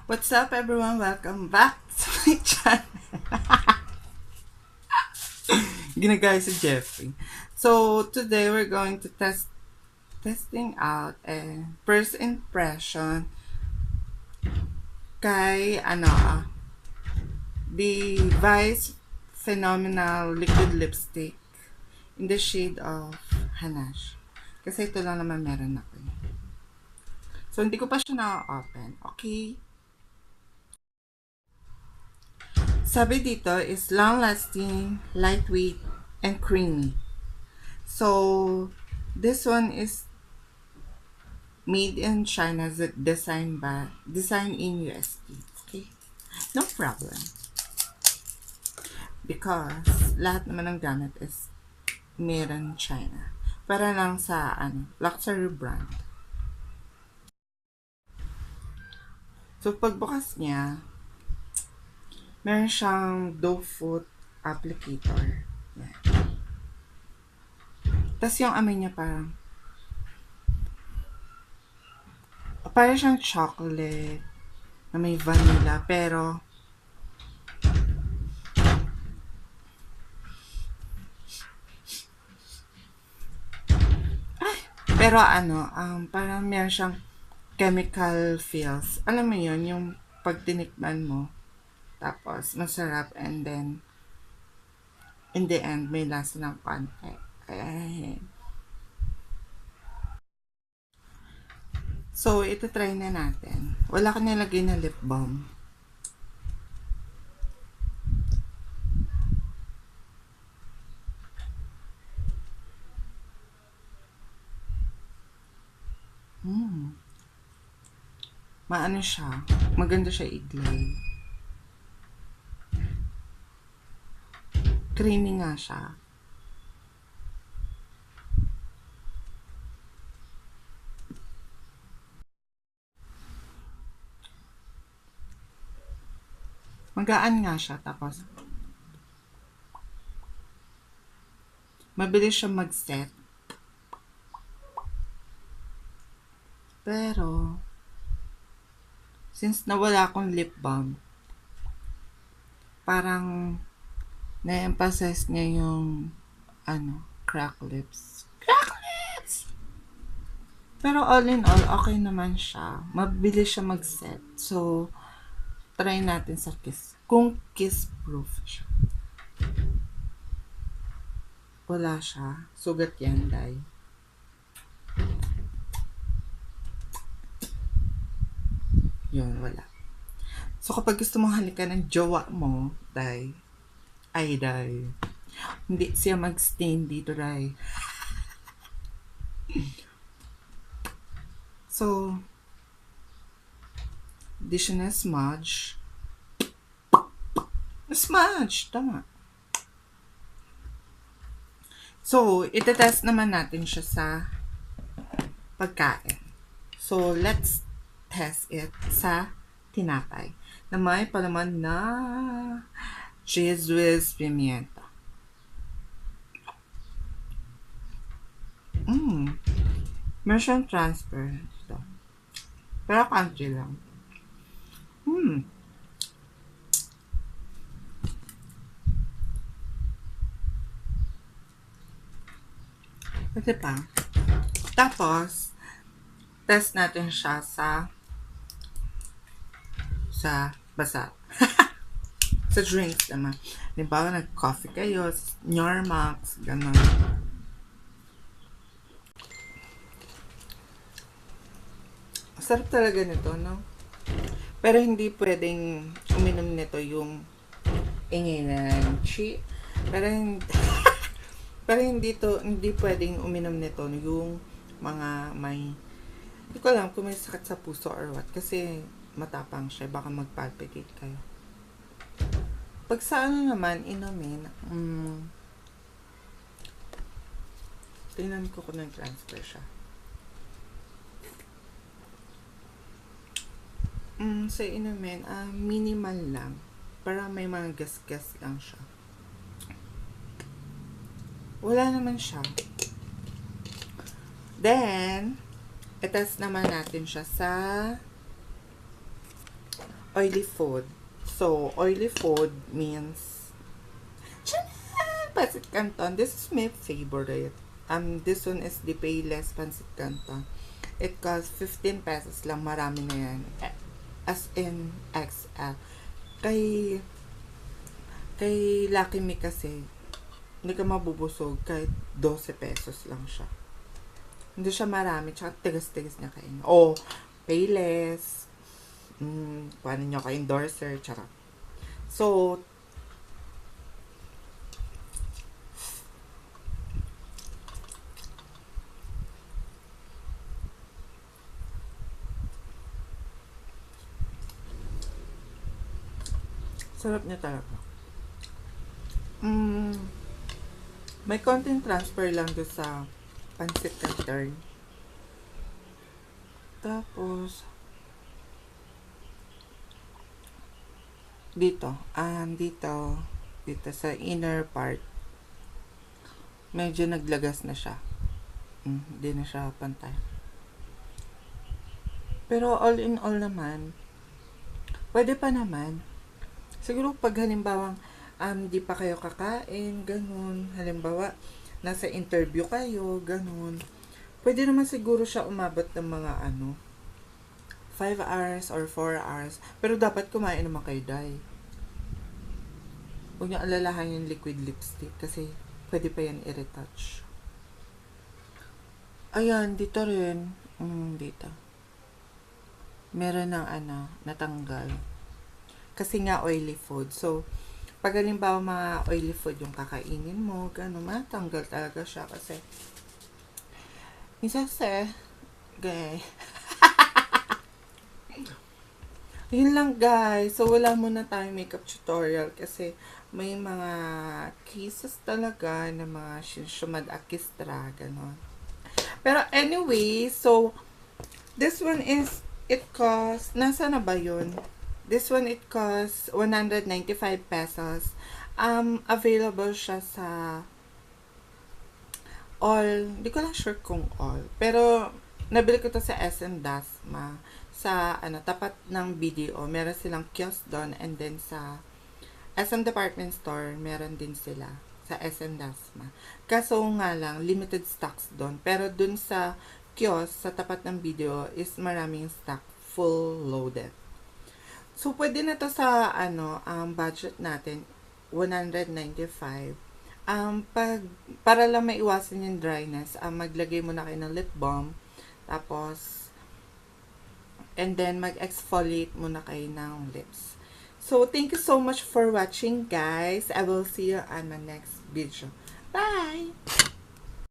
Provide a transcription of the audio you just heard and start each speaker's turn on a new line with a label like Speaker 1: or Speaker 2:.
Speaker 1: What's up, everyone? Welcome back to my channel. Ginagaya si Jeffrey. So, today we're going to testing out a first impression kay, the Vice Phenomenal Liquid Lipstick in the shade of Hanache. Kasi ito lang naman meron ako. So, hindi ko pa siya na-open. Okay? Sabi dito is long-lasting, lightweight, and creamy. So, this one is made in China, designed in USD. Okay? No problem. Because, lahat naman ng gamit is made in China. Para lang sa, luxury brand. So, pagbukas niya, meron siyang doe foot applicator. Yan. Tapos yung amoy niya parang siyang chocolate na may vanilla, pero parang meron siyang chemical feels. Alam mo yun, yung pag tinikman mo, tapos masarap, and then in the end may lasa ng konti. So, ito try na natin. Wala ka nilagay na lip balm. Maano siya. Maganda siya i-glide. Creamy nga siya. Magaan nga siya, tapos mabilis siya mag-set. Pero since nawala akong lip balm, parang na-emphasize niya yung crack lips. Pero all in all, okay naman siya. Mabilis siya mag-set. So, try natin sa kiss. Kung kiss-proof siya. Wala siya. Sugat yan, day. Yun, wala. So, kapag gusto mong halikan ng jowa mo, day, hindi siya mag-stain dito, day. So, di siya na smudge. Smudge, tama. So, itetest naman natin siya sa pagkain. So, let's test it sa tinapay na may palaman na cheese with pimienta. Meron siyang transparent ito. Pero country lang. Kasi pa. Tapos, test natin siya sa basa. Sa drinks naman. Halimbawa, nag-coffee kayo, Normax, gano'n. Sarap talaga nito, no? Pero hindi pwedeng uminom nito yung inginanchi. Pero hindi pwedeng uminom nito yung mga may, hindi ko alam kung may sakit sa puso or what, kasi matapang siya, baka mag-palpitate kayo. Pag sa naman inumin, tingnan ko kung nag-transfer siya. Sa inumin, minimal lang, para may mga gas-gas lang siya. Wala naman siya. Then, itest naman natin siya sa oily food. So, oily food means Pancit Canton. This is my favorite. This one is the Payless Pancit Canton. It costs 15 pesos lang. Marami na yan. As in XL. Kay Lucky Me kasi, hindi ka mabubusog kahit 12 pesos lang siya. Hindi siya marami. Tsaka tigas-tigas niya kain. O, Payless. Paano nyo ka endorser? Charot. So, sarap niya talaga. May konting transfer lang doon sa pancit canton. Tapos, dito sa inner part, medyo naglagas na siya. Hindi na siya pantay. Pero all in all naman, pwede pa naman. Siguro pag halimbawang di pa kayo kakain, ganun. Halimbawa, nasa interview kayo, ganun. Pwede naman siguro siya umabot ng mga 5 hours or 4 hours. Pero dapat kumain naman kayo, day. Huwag niyo alalahan yung liquid lipstick kasi pwede pa yan i-retouch. Ayan, dito rin. Dito. Meron ng natanggal. Kasi nga oily food. So, pag halimbawa mga oily food yung kakainin mo, gano'n, matanggal talaga siya kasi minsan gay. Yun lang guys. So, wala muna tayong makeup tutorial kasi may mga cases talaga na mga sumad akistra, gano'n. Pero anyway, so, this one is, it costs, nasa na ba yun? This one, it costs 195 pesos. Available siya sa all. Di ko lang sure kung all. Pero, nabili ko to sa SM Dasma. Sa, tapat ng BDO. Meron silang kiosk doon. And then, sa SM Department Store, meron din sila. Sa SM Dasma. Kaso nga lang, limited stocks doon. Pero, doon sa kiosk, sa tapat ng BDO, is maraming stock. Full loaded. So, pwede na to sa, budget natin, 195. Para lang maiwasan yung dryness, maglagay muna kayo ng lip balm, tapos, and then, mag-exfoliate muna kayo ng lips. So, thank you so much for watching, guys. I will see you on my next video. Bye!